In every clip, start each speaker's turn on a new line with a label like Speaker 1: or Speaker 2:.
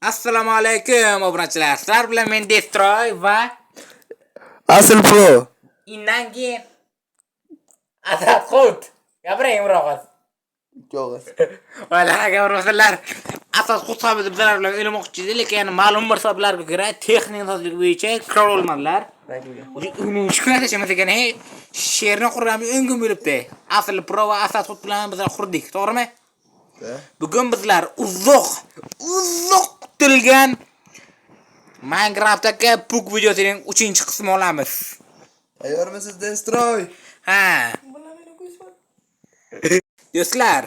Speaker 1: Assalomu alaykum obunachilar. Sizlar bilan men Destroy va
Speaker 2: Asl Pro.
Speaker 1: indan keyin Azat Qut. Gapiring muroqas.
Speaker 2: Yo'q.
Speaker 1: Vallahi gapirmasizlar. Asad Qut sabit bizlar bilan o'ynamoqchi edi, lekin ma'lum bir sabablarga ko'ra texnik nosozlik bo'yicha kira olmadılar. Uning shikoyat emas ekan, she'rni qurgan 10 kun bo'libdi. Asl Pro va Asad Qut bilan bizlar qurdik, to'g'rimi? Bugun bizlar uzoq kutilgan Minecraft'dagi puk videosining 3-qismini olamiz.
Speaker 2: Tayyormisiz Destroy?
Speaker 1: Ha. Do'stlar,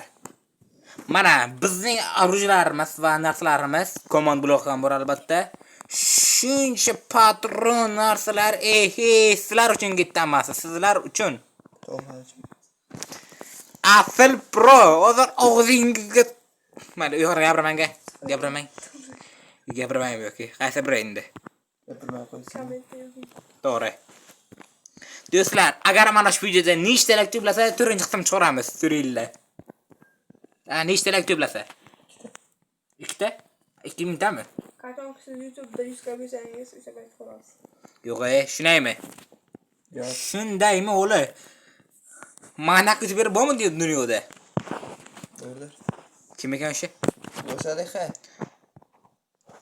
Speaker 1: mana bizning arujlarimiz va narsalarimiz command blokdan bor albatta. Shuncha patron narsalar sizlar uchun ketdi, sizlar uchun. Asl Pro, hozir og'zingizga mana u yerga gapirmang. Gapirmaymi yoki qaysi biri endi?
Speaker 2: Gapirmay qo'ysin.
Speaker 1: To'g'ri. Do'stlar, agar mana shu videoda nechtalik to'plasa, 4-qism chiqaramiz, turinglar. Nechtalik to'plasa? 2 ta? 2 mingtami?
Speaker 3: Qachon siz YouTube'da 100 ga bersangiz, o'sha payt ko'rasiz.
Speaker 1: Yo'q, shundaymi?
Speaker 2: Yo'q.
Speaker 1: Shundaymi, o'g'li? Mana kutib berib bormi deydi dunyoda?
Speaker 2: O'rdir.
Speaker 1: Kim ekan o'sha?
Speaker 2: Boshladik ha.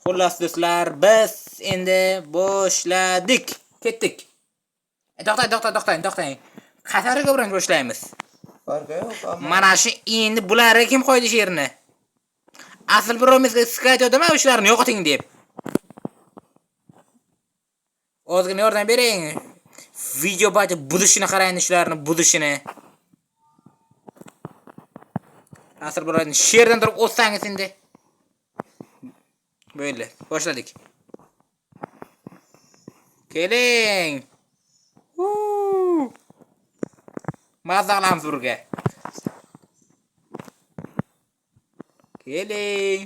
Speaker 1: Xullas do'stlar, biz endi boshladik. Ketdik. To'xtang. Qatoriga bilan boshlaymiz.
Speaker 2: Farqi yo'q.
Speaker 1: Mana shu endi bularga kim qo'ydi she'rni? Asl biromizga skayt odamlar o'shalarni yo'qoting deb. Ozgina yordam bering. Video bo'yicha buzishini qarang, shularni buzishini. Asl birodarni she'rdan turib o'tsangiz endi. Böyle, boshladik. Keling. Mazza qilamiz burga. Keling.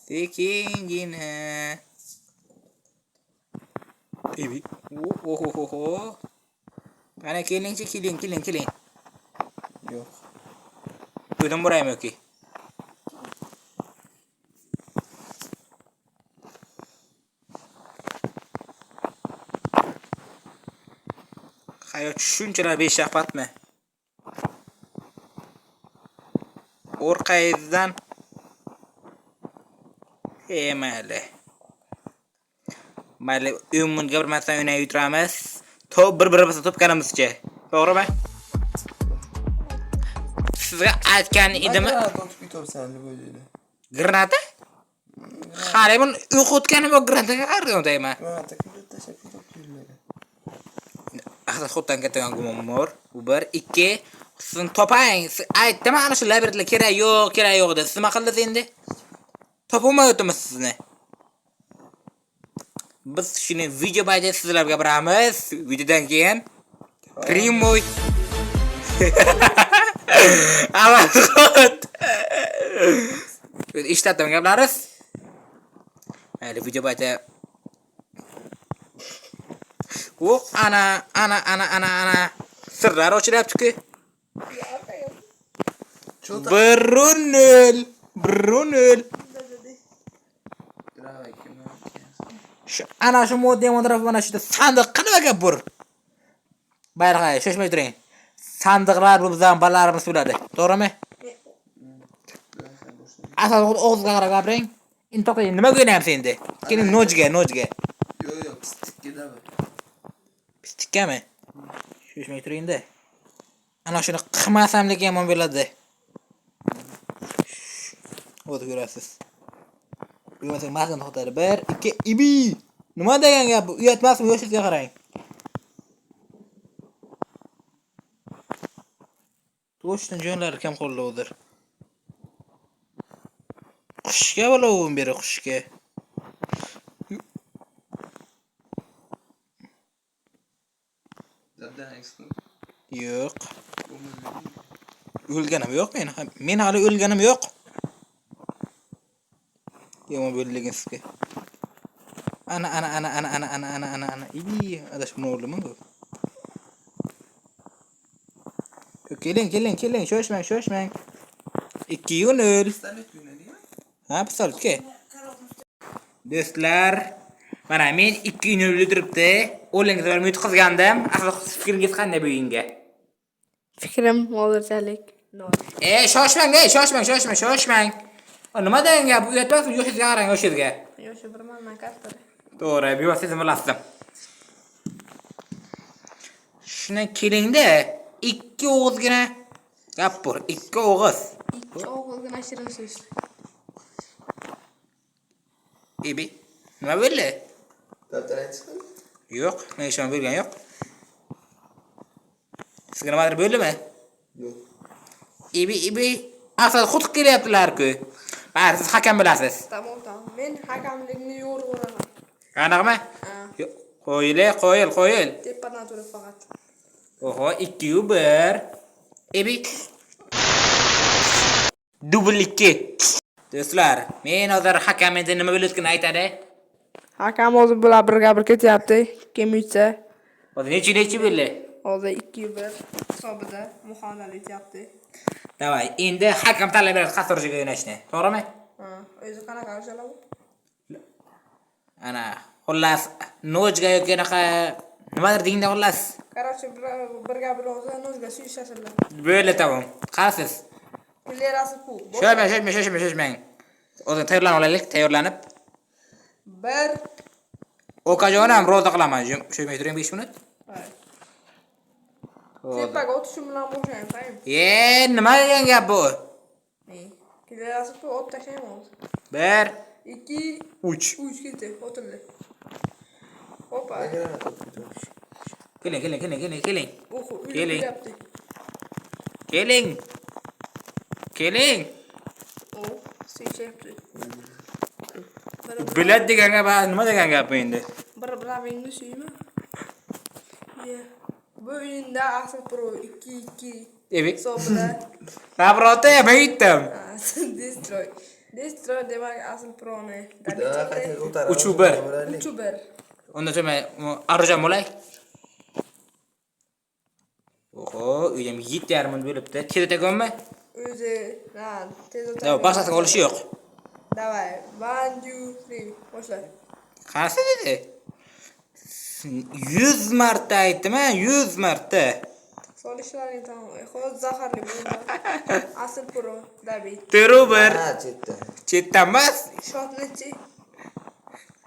Speaker 1: Sekingina. Ebi. Mana kelingchi, keling.
Speaker 2: Yo'q.
Speaker 1: O'zim boraymi yoki? Hayot shunchalar beshafqatmi? Orqangizdan mayli, umid gapirmasdan o'ynay yuturamiz. Top bir-birimizni topganimizcha. To'g'rimi? Sizga aytgan edim.
Speaker 2: Otib ketibsan deb o'ylayman.
Speaker 1: Granata? Hali buni o'qitganim yo'q, granataga qarayman deyman.
Speaker 2: Granata kuyib tashab ketibdi.
Speaker 1: Asad Qutdan ketgan gumon bor. Bu 1, 2. Sizni topang. Aytdim ana shu labirintlar kerak yo'q deb. Siz nima qildingiz endi? Topolmayapmiz sizni. Biz shuni video bo'yicha sizlarga gapiramiz. Videodan keyin primoy. Avval ishlatdim gaplariz. Mayli, video bo'yicha ana sirlar ochilyapti-ku. Brunel. Ana shu modem taraf mana shu sandiq qanaqa bur. Bayraqa, shoshmay turing. Sandiqlar bu bizning balalarimiz bo'ladi. To'g'rimi? Asal o'g'izga qarab gapiring. Endi to'xtang, nima o'ynayapsiz endi? Keling nojga.
Speaker 2: Yo'q, pistikka.
Speaker 1: Pistikkami? Shoshmay turing-da. Ana shuni qilmasamlik yomon bo'ladi. O'zi ko'rasiz. Uyatga mazmun to'xtadi. 1, 2, ibi. Nima degan gap? Uyatmasmi? Yoshingizga qarang. To'shdan jonlari kam qo'llovdir. Qushga bo'lavim beri qushga. Yo'q. O'lganim yo'q men. Men hali o'lganim yo'q. Yomon bo'ldigan sizga. Ana. Ibi, adashib o'ldimmi bu? Keling, shoshmang. 2-0. Ha, pistoletga. Do'stlar, mana men 2-0 turibdi. O'yinga bilan yutqizgandim. Asosiy fikringiz qanday bu o'yinga?
Speaker 3: Fikrim hozirchalik nol.
Speaker 1: Shoshmang. Nima degan gap? Bu yetmas, yoshizga qarang, yoshizga.
Speaker 3: Yoshi birman katta.
Speaker 1: To'g'ri, bevosita bilasizmi? Shuni kelingda 2 o'g'izgina gap bor, 2 o'g'iz.
Speaker 3: Ikki o'g'ilgina shirin so'z.
Speaker 1: Ebi, nima bo'ldi?
Speaker 2: Daftaring chiqdi?
Speaker 1: Yo'q, men ishon bergan yo'q. Sizga nimadir bo'ldimi?
Speaker 2: Yo'q.
Speaker 1: Ebi, asal xut kelyaptilar-ku. Bari siz hakam bilasiz.
Speaker 3: Tamam. Men hakamlikni yo'q ko'raman.
Speaker 1: Qanaqmi?
Speaker 3: Ha.
Speaker 1: Yo'q, qo'yil.
Speaker 3: Tepadan turib faqat.
Speaker 1: Oho, 2-1. Ebi. Dubl 2. Do'stlar, men hozir hakam endi nima bo'layotganini aytadi.
Speaker 3: Hakam hozir bular birga bir ketyapti. Kim yutsa,
Speaker 1: Hozir nechi bo'ldi?
Speaker 3: hozir 2-1 hisobida muhonalik etyapti.
Speaker 1: Davay, endi hakam tanlab beradi qasirchiga o'ynashni. To'g'rimi?
Speaker 3: Ha, o'zi qanaqa o'shalar?
Speaker 1: Ana, xullas, nojga yoki anaqa nimadir deganda xullas.
Speaker 3: Qarorchi birga bir o'zi nozga suyishasizlar.
Speaker 1: Bo'ldi, tamom. Qarasiz.
Speaker 3: Kulerasi ku.
Speaker 1: Shoshmang. O'zing tayyorlanib olaylik, tayyorlanib.
Speaker 3: 1.
Speaker 1: Okajonam roza qilaman. Sho'may turing 5 minut.
Speaker 3: Tepaga o'tishim bilan boshlayman, fahim.
Speaker 1: Nima degan gap bu?
Speaker 3: Kulerasi ku ot tashlaymiz.
Speaker 1: 1
Speaker 3: 2
Speaker 1: 3
Speaker 3: 3 ketdi, o'tildi. Hoppa.
Speaker 1: Keling.
Speaker 3: Oxo,
Speaker 1: Keling.
Speaker 3: yaptı.
Speaker 1: Keling.
Speaker 3: Oh, şey yaptı.
Speaker 1: Bilad degan gap, nima degan gap bu endi?
Speaker 3: Bir suyma. Ya. Bu oyunda asıl pro 2-2.
Speaker 1: Evet.
Speaker 3: Sobra.
Speaker 1: Nabrota men aytdim.
Speaker 3: Destroy demak asıl pro ne?
Speaker 1: 3-1.
Speaker 3: 3-1.
Speaker 1: Unda nima arjam bo'lay? Oho, uyam 7,5 minut bo'libdi. Tez o'taganmi?
Speaker 3: O'zi, ha, tez o'tadi.
Speaker 1: Yo'q, boshqasiga olishi yo'q.
Speaker 3: Davay, 1 2 3 boshla.
Speaker 1: Qaysi dedi? 100 marta aytdim, 100 marta.
Speaker 3: Solishlaring tamam. Hozir zaharli bo'ldi. Asıl pro David.
Speaker 1: Teruber.
Speaker 2: Ha, chetda.
Speaker 1: Chetdan emas.
Speaker 3: Shotnechi.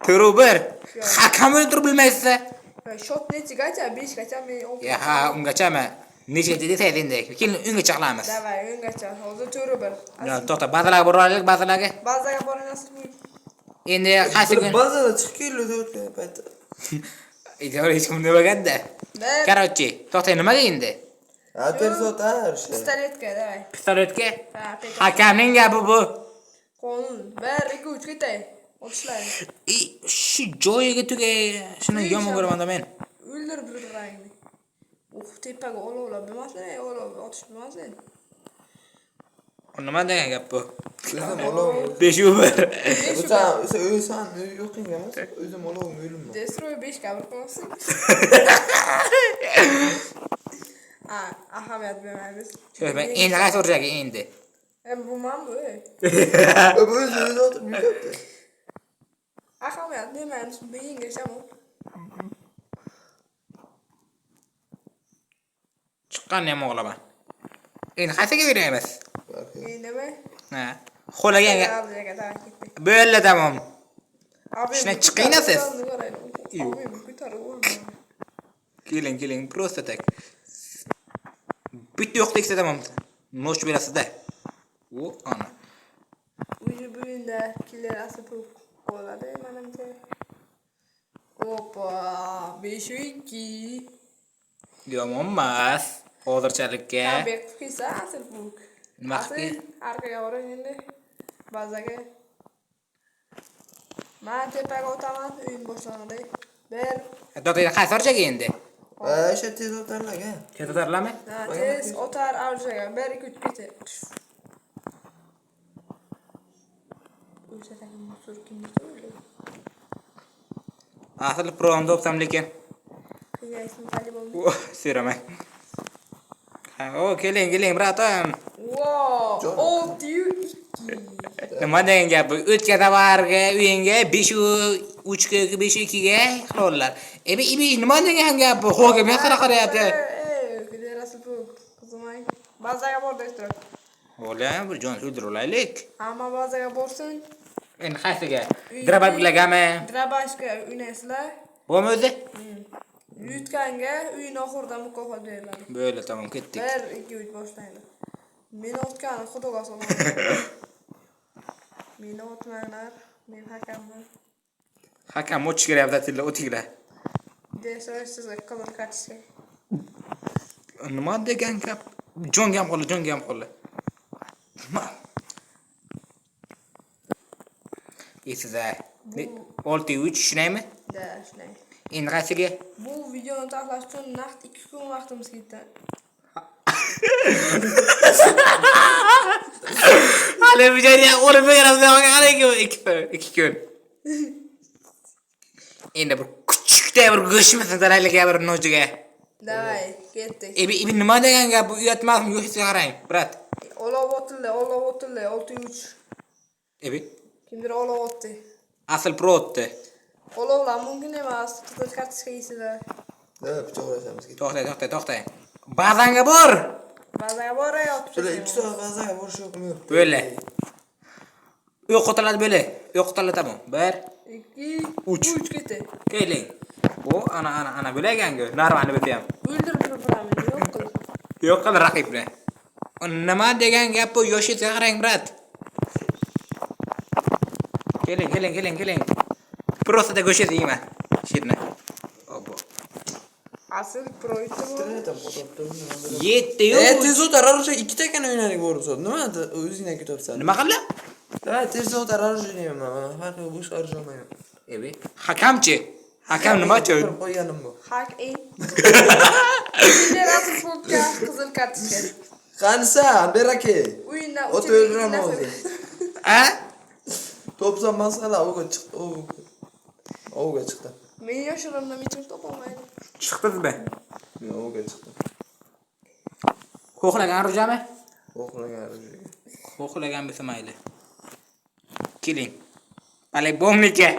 Speaker 1: Teruber. Hakam o'ldirib bilmaysiz.
Speaker 3: Shot nechigacha? 5 gacha men
Speaker 1: Ya ha, ungachami? Necha desaydi endi. Keling, ungacha qilamiz.
Speaker 3: Davay, ungacha. Hozir to'g'ri bir.
Speaker 1: Yo, to'xta, bazalarga boraylik, bazalarga.
Speaker 3: Bazaga borinasiz bu.
Speaker 1: Endi qaysi kun?
Speaker 2: Bazada chiqib keldi o'tgan paytda.
Speaker 1: Idora hech kim demaganda. Короче, to'xta, nima deydi?
Speaker 2: Ha, ters o'tar işte.
Speaker 3: Pistoletga, davay.
Speaker 1: Pistoletga?
Speaker 3: Ha, peka.
Speaker 1: Hakamning gapi bu.
Speaker 3: Qonun. 1 2 3 ketay. Otishlar.
Speaker 1: Shu joyiga tugay. Shuni yomon ko'raman men.
Speaker 3: O'ldirib bir-biringni. Tepaga olovlar bilmasdan, olov otish bilmasdan.
Speaker 1: Nima degan gap bu?
Speaker 2: O'zim olov.
Speaker 1: 5-1.
Speaker 2: O'zim yo'qing emas. O'zim olov o'ylimman.
Speaker 3: Destroy 5 ga bir qilsin. Ahamiyat bermaymiz.
Speaker 1: Yo'q, men endi qaysi o'rjaga endi.
Speaker 3: Bu men bu.
Speaker 2: O'zi o'tirib yuryapti.
Speaker 3: Ahamiyat bermaymiz. Beyinga shamol.
Speaker 1: Chiqqanni ham o'g'laman. Endi qaysiga beramiz?
Speaker 3: Nima?
Speaker 1: Ha. Qo'lagan. Bo'ldi, tamom. Shuna chiqinglar siz. Keling, просто так. Bitta yo'q teksa tamom. Noch berasizda. O, ana.
Speaker 3: Uyni buyunda killer asib qoladi menimcha. Hoppa, 5-2.
Speaker 1: Yomon emas. Hozirchalikka.
Speaker 3: Tabek qilsa asl bu.
Speaker 1: Nima qildi?
Speaker 3: Arqaga o'ring endi. Bazaga. Men tepaga o'taman, o'yin boshlanadi. 1.
Speaker 1: To'xta, qaysi o'rjaga endi?
Speaker 2: O'sha tez o'tarlarga.
Speaker 1: Ketatarlarmi?
Speaker 3: Tez o'tar arjaga. 1 2 3 kete. O'shadan musur kimni to'ydi?
Speaker 1: Asl pro'mda o'psam lekin.
Speaker 3: Qiyasni qali bo'ldi.
Speaker 1: So'ramang. Ha, keling, bratam.
Speaker 3: Wow! 6-2.
Speaker 1: Nima degan gap bu? O'tga tovarga, uyingga 5-3 ga 5-2 ga qiladilar. Ibi nima degan gap bu? Xo'ga men qarayapti.
Speaker 3: Giderasi bu. Qizimay. Bazaga bor deydi.
Speaker 1: Bo'la, bir jon o'ldirib olaylik.
Speaker 3: Hamma bazaga borsin.
Speaker 1: Endi qaysiga? Drabatlagami?
Speaker 3: Drabashga uynasizlar.
Speaker 1: Bo'mi o'zi?
Speaker 3: Yutganga uyning oxirida mukofot beriladi.
Speaker 1: Bo'la, tamom, ketdik.
Speaker 3: 1 2 3 boshlaydi. Meni otgani xudoga solaman. Meni otmanglar. Men hakamman.
Speaker 1: Hakam o'tish kerak tilla o'tinglar.
Speaker 3: Desa sizga qizil kartochka.
Speaker 1: Nima degan gap? Jonga ham qoldi. Nima? Esiza. 6-3 shunaymi?
Speaker 3: Da, shunday.
Speaker 1: Endi qaysiga?
Speaker 3: Bu videoni taxlash uchun naqd 2 kun vaqtimiz ketdi.
Speaker 1: Hali bu joyda o'lib beramiz, 2 kun. Endi bir kuchukda bir go'shtimizni taraylik bir nojiga.
Speaker 3: Davay, ketdik.
Speaker 1: Ibi nima degan gap? Bu uyatmasmi? Yo'qsa qarang, brat.
Speaker 3: Olov o'tildi, 6-3.
Speaker 1: Ibi
Speaker 3: Kimdir olov o'tdi.
Speaker 1: asl pro o'tdi.
Speaker 3: Olovlar mumkin emas. Qizil kartochka yeysizlar.
Speaker 2: Da, pichoqlashamiz.
Speaker 1: To'xta. Bazanga bor.
Speaker 3: Bazaga borayapti.
Speaker 2: Şöyle 2 soat bazaga borish yo'qmi?
Speaker 1: Böyle. Yo'qotiladi böyle. Yo'qotiladi tamam. 1
Speaker 3: 2
Speaker 1: Uch.
Speaker 3: 3 ketdi.
Speaker 1: keling. Bu ana bo'lagan-ku. Narvani bityapman.
Speaker 3: O'ldirib turibman, yo'q qil.
Speaker 1: Yo'q qil raqibni. Nima degan gap bu? Yoshingizga qarang, brat. Keling. Просто da go'sht yeyman. Shirni. Obbo.
Speaker 3: Asl proyekti bu.
Speaker 2: Tam fotoğraflarını.
Speaker 1: Yetdi-yu.
Speaker 2: Tez otar arasha 2 ta kana o'ynaylik bo'lsa. Nima o'zingdan kutyapsan?
Speaker 1: Nima qildi?
Speaker 2: Da, tez otar arasha o'ynayman. Har xil bo'sh qarashamayman.
Speaker 1: Ebi, hakamchi. Hakam nima uchun?
Speaker 2: Qo'yganim bu.
Speaker 3: Hak eng. Giderasi futbolga qizil kartochka.
Speaker 2: Qanisa, berake.
Speaker 3: O'yinda
Speaker 2: Ot o'ldiraman hozir.
Speaker 1: Ha?
Speaker 2: To'psan masala o'ga chiqdi. O'ga chiqdi.
Speaker 3: Men yoshirimdan metin topolmaydim.
Speaker 1: Chiqdizmi?
Speaker 2: Men o'ga chiqdi.
Speaker 1: Xo'xlagan rujami?
Speaker 2: O'qlagan arasha.
Speaker 1: Xo'xlagan bo'lsa mayli. Keling. Balay bomniki.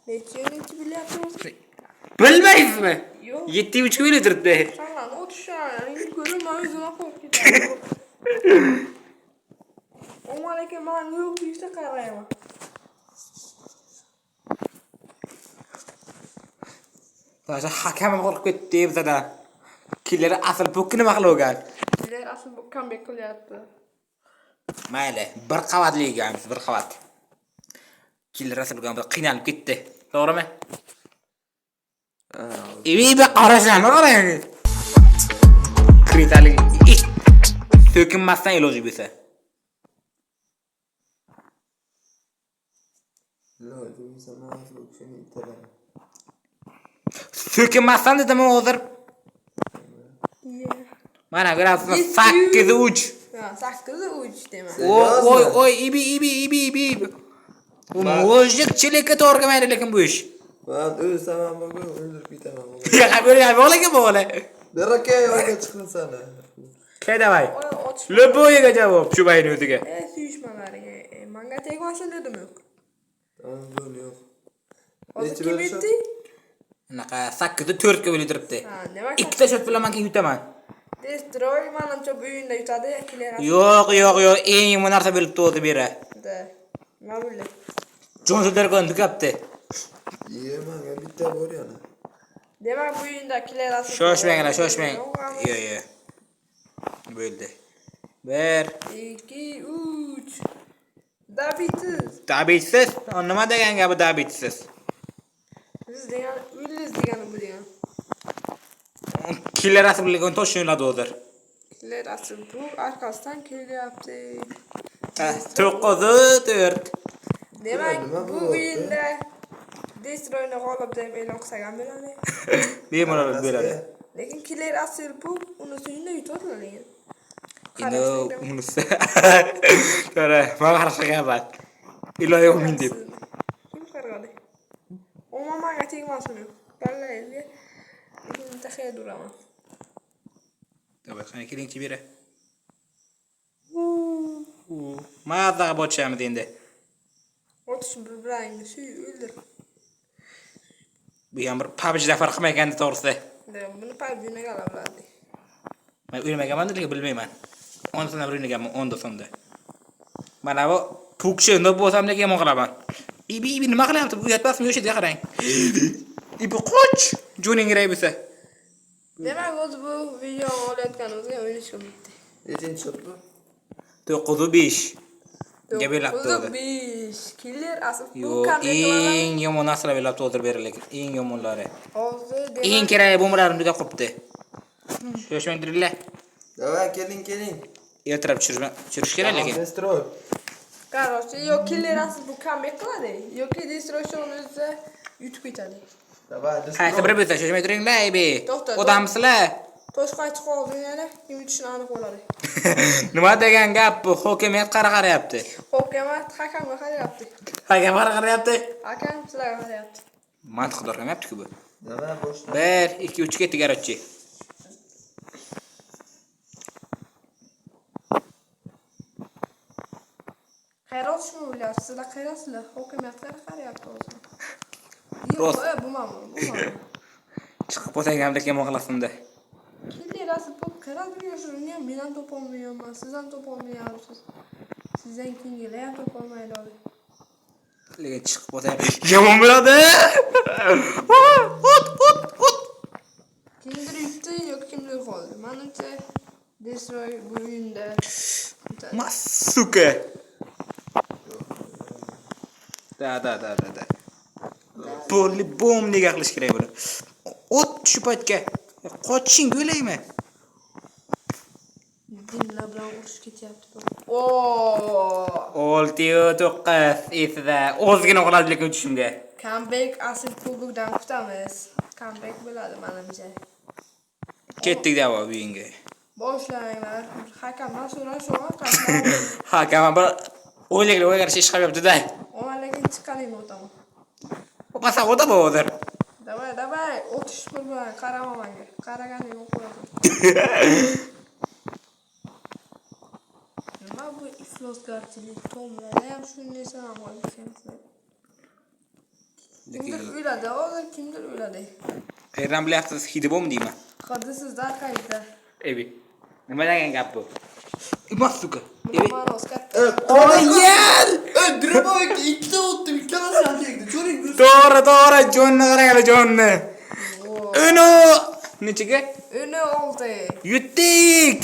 Speaker 3: Nechi bilyapsiz?
Speaker 1: Bilmaysizmi?
Speaker 3: Yo'q.
Speaker 1: 7-3 o'yinda turibdi.
Speaker 3: Sanlarni o'tishar. Ko'rma o'zini qo'yib ketadi. Omar aka men yo'q deysa qarayman.
Speaker 1: To'g'ri, hakam qo'rqib ketdi bizada. Killer asl pokni nima qilib olgan?
Speaker 3: Sizlar asl bu comeback qilyapti.
Speaker 1: Mayli, bir qavatli egamiz, bir qavat. Killer asl bo'lgan bir qiynalib ketdi. To'g'rimi? Evi qarashlarni qarang. Kritalik so'kinmasdan iloji bo'lsa.
Speaker 2: Iloji bo'lsa mazlum shuni itaman.
Speaker 1: So'kinmasdan dedim hozir. Mana grafni 8-3.
Speaker 3: Ha, 8-3 demak.
Speaker 1: Oy, ibi. Bu mujikchilikka to'g'ri kelmaydi lekin bu ish.
Speaker 2: Ben ölsem ben öldürüp bitemem.
Speaker 1: Ya böyle ya böyle böyle.
Speaker 2: Berake oyga chiqdin sana.
Speaker 1: Ke davay.
Speaker 3: Otishma.
Speaker 1: Любойga javob shu bayni o'ziga.
Speaker 3: Suyishmalariga. Menga tegmasin dedim yo'q.
Speaker 2: Anzor yo'q.
Speaker 3: Hozir kim etdi?
Speaker 1: Unaqa 8-4 ga o'ldiribdi.
Speaker 3: Ha, demak.
Speaker 1: Ikkita shot bilan men yutaman.
Speaker 3: Destroy menimcha bu o'yinda yutadi, kelar.
Speaker 1: Yo'q. Eng yomon narsa bo'libdi o'zi bera.
Speaker 3: Da. Nima bo'ldi?
Speaker 1: Jonsudargon tukapti.
Speaker 2: Menga bitta bor yana.
Speaker 3: Demak bu o'yinda kelar asl.
Speaker 1: Shoshmang. Yo'q. Bo'ldi. 1
Speaker 3: 2 3. Dabitsiz.
Speaker 1: Dabitsiz. Nima degan gapi dabitsiz?
Speaker 3: Biz degan, o'yinimiz degani bu degan.
Speaker 1: Killer asliga to'shinladi hozir.
Speaker 3: Kelar asl bu arkasidan kelyapti.
Speaker 1: 9-4.
Speaker 3: Demak bu o'yinda Destroyni g'olib deb e'lon qilgan bo'ladi.
Speaker 1: Bemalol bo'ladi.
Speaker 3: Lekin kelar asl bu uni so'ngida yutadilar lekin.
Speaker 1: Endi unisi. To'g'ri, men qarashaman. Iloyim men deb.
Speaker 3: Kim qaradi? Menga tegmasin. Gallayga. Lekin taxiyat duraman.
Speaker 1: To'g'ri, qani kelingchi bera. Mazaga bochamiz endi.
Speaker 3: Otish birbirangni suy o'ldir.
Speaker 1: Bu ham bir PUBG'da farq qilmagan to'g'risi.
Speaker 3: Buni PUBG'ni g'alabladi.
Speaker 1: Men o'ynaganman lekin bilmayman. 10 sonda o'ynaganman 10 sonda. Mana bu pukchi no bo'lsam lekin yomon qilaman. Ibi nima qilyapti? Bu yatmasmi yo'shida qarang. Ibi qoch. Jo'ning raybusa.
Speaker 3: Demak, o'zi bu video olayotganimizga o'ynashga bitti.
Speaker 2: Nechinchi shot bu?
Speaker 1: 9-5. Gapelapti o'zi.
Speaker 3: 5. Killer asl bu
Speaker 1: Yo'q,
Speaker 3: kamera.
Speaker 1: eng yomon narsalar belapti o'tir berilgan. Eng yomonlari.
Speaker 3: Hozir
Speaker 1: Eng
Speaker 3: demak,
Speaker 1: kerak bo'malarimni juda qopdi. Shoshmangdirlar.
Speaker 2: Davay, keling.
Speaker 1: Ertalab tushirish kerak lekin.
Speaker 2: Destroy.
Speaker 3: Короче, yo killer asl bu comeback qiladi, yoki destruction o'zi yutib ketadi.
Speaker 2: Davay,
Speaker 1: Qaysi
Speaker 2: destroy.
Speaker 1: biri bo'lsa shoshmangdiringlar, ey.
Speaker 3: To'xta,
Speaker 1: Odamsizlar.
Speaker 3: Toshqay chiqib oldi yana, kim yutishini aniq bo'ladi.
Speaker 1: Nima degan gap bu? Hokimiyat qarayapti.
Speaker 3: Hukumat hakamga qarayapti.
Speaker 1: Hakam qarayapti.
Speaker 3: Hakam sizlarga qarayapti.
Speaker 1: Mantiqdor qilmayapti-ku bu.
Speaker 2: Davay, boshla.
Speaker 1: 1 2 3 ketdi garochi.
Speaker 3: Xayrat shuni o'ylayapsiz, sizlar qayrasizlar, hukumatga qarayapti o'zi.
Speaker 1: Rost.
Speaker 3: Yo'q, bu ma'lum.
Speaker 1: Chiqib bo'lsangam lekin yomon qilasan-da.
Speaker 3: Killer asl bu qaradigan shuni ham men ham topolmayapman, siz ham topolmayapsiz. Sizdan keyingilar ham topolmaydi.
Speaker 1: Lekin chiqib bo'lsa yomon bo'ladi. Ot.
Speaker 3: Kimdir yutdi yoki kimdir qoldi. Menimcha Destroy bu o'yinda yutadi.
Speaker 1: Masuka. Da. Bo'lli bom nega qilish kerak buni? Ot shu paytga. Qochishing o'ylaymi?
Speaker 3: Dinlar bilan urush ketyapti bu. Oo!
Speaker 1: 6-9 esida ozgina qoladi lekin tushimga.
Speaker 3: Comeback asl kubokdan kutamiz. Comeback bo'ladi menimcha.
Speaker 1: Ketdik davo o'yinga.
Speaker 3: Boshlanglar. Hakamdan so'rashmoq qilib.
Speaker 1: Hakam bir o'yinga ish qilyapti-da.
Speaker 3: Ona lekin chiqqaning o'taman.
Speaker 1: Masa o'da bu hozir.
Speaker 3: Davay, o'tish bilan qarama menga. Qaraganing yo'q bo'ladi. Nima bu iflosgarchilik tomlarda ham shunday sanam qo'yibsizlar. Kimdir o'yladi, hozir kimdir o'yladi.
Speaker 1: Qayerdan bilyapsiz? Hidi bom deyman.
Speaker 3: Hozir sizlar qayerda?
Speaker 1: Ebi. Nima degan gap bu? Masuka.
Speaker 3: Buni ma'nosi katta.
Speaker 1: Qo'yar!
Speaker 2: Draboyga ikkita o'tdi, ikkalasini tegdi. Ko'ring,
Speaker 1: To'g'ri, jonni qarang, jonni. Uni nechiga?
Speaker 3: Uni oldi.
Speaker 1: Yutdik.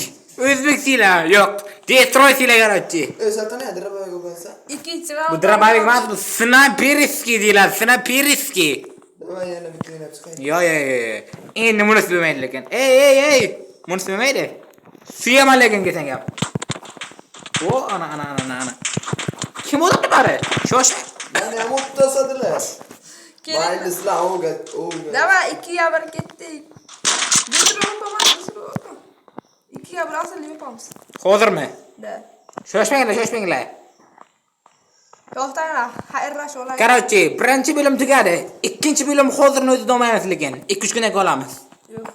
Speaker 1: O'zbeklar yo'q. Destroy sizlar garochi.
Speaker 2: Satana Draboyga bo'lsa.
Speaker 3: Ikkinchi
Speaker 1: Bu
Speaker 3: raund.
Speaker 1: dramatik emas, bu snayperski deyiladi, snayperski.
Speaker 2: Davay, yana bitta o'ynab chiqaylik.
Speaker 1: Yo. Endi bunisi bo'lmaydi lekin. Ey. Bunisi bo'lmaydi. Suyaman lekin desang gap. O, ana. Kim o'tdi bari? Shosh.
Speaker 2: Yana ham o'ttasadilar. Maylislar, o'ga.
Speaker 3: Davay, 2ga 1 ketdik. Destroy. 2ga 1 asl yapamiz.
Speaker 1: Hozirmi?
Speaker 3: Da.
Speaker 1: Shoshmanglar.
Speaker 3: To'xtanglar, xayrlash olaylik.
Speaker 1: Qarochi, birinchi bo'lim tugadi. Ikkinchi bo'lim hozirni o'zida olmaymiz lekin. 2-3 kundan qolamiz.
Speaker 3: Yo'q.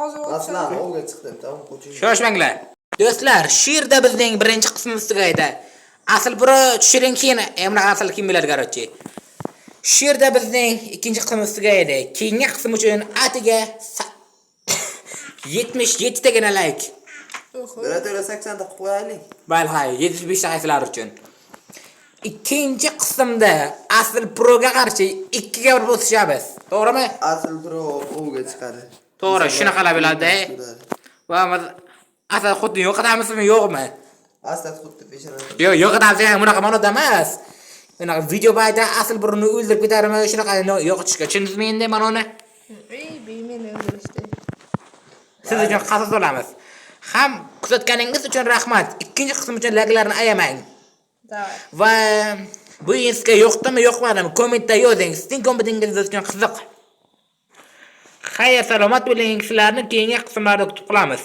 Speaker 3: Hozir
Speaker 2: Aslan, o'ga chiqdim, tamam, qo'ching.
Speaker 1: Shoshmanglar. Do'stlar, shu yerda bizning birinchi qismimiz tugaydi. Asl biri tushiring keyin, mana asl kim biladi qarochi. Shu yerda bizning ikkinchi qismimiz tugaydi. Keyingi qism uchun atiga 77 tagina like.
Speaker 2: Birodarlar 80 ta qo'yaylik.
Speaker 1: Balhay, 75 sayfalar uchun. Ikkinchi qismda asl proga qarshi 2 ga 1 bosishamiz. To'g'rimi?
Speaker 2: Asl pro o'ga chiqadi.
Speaker 1: To'g'ri, shunaqalar bo'ladi. Va asl xuddi yo'qotamizmi, yo'qmi?
Speaker 2: Asl xuddi peshana.
Speaker 1: Yo'qotamiz, bunaqa ma'noda emas. Bunaqa video bayda asl birini o'ldirib ketarmi, shunaqa yo'qotishga. Tushundingizmi endi ma'noni?
Speaker 3: Meni o'ldirishdi.
Speaker 1: Siz uchun qasos olamiz. Ham kuzatganingiz uchun rahmat. Ikkinchi qism uchun laglarni ayamang.
Speaker 3: Davay.
Speaker 1: Va bu sizga yoqmadimi? Kommentda yozing. Sizning komentingiz uchun qiziq. Xayr, salomat bo'ling. Sizlarni keyingi qismlarda kutib qolamiz.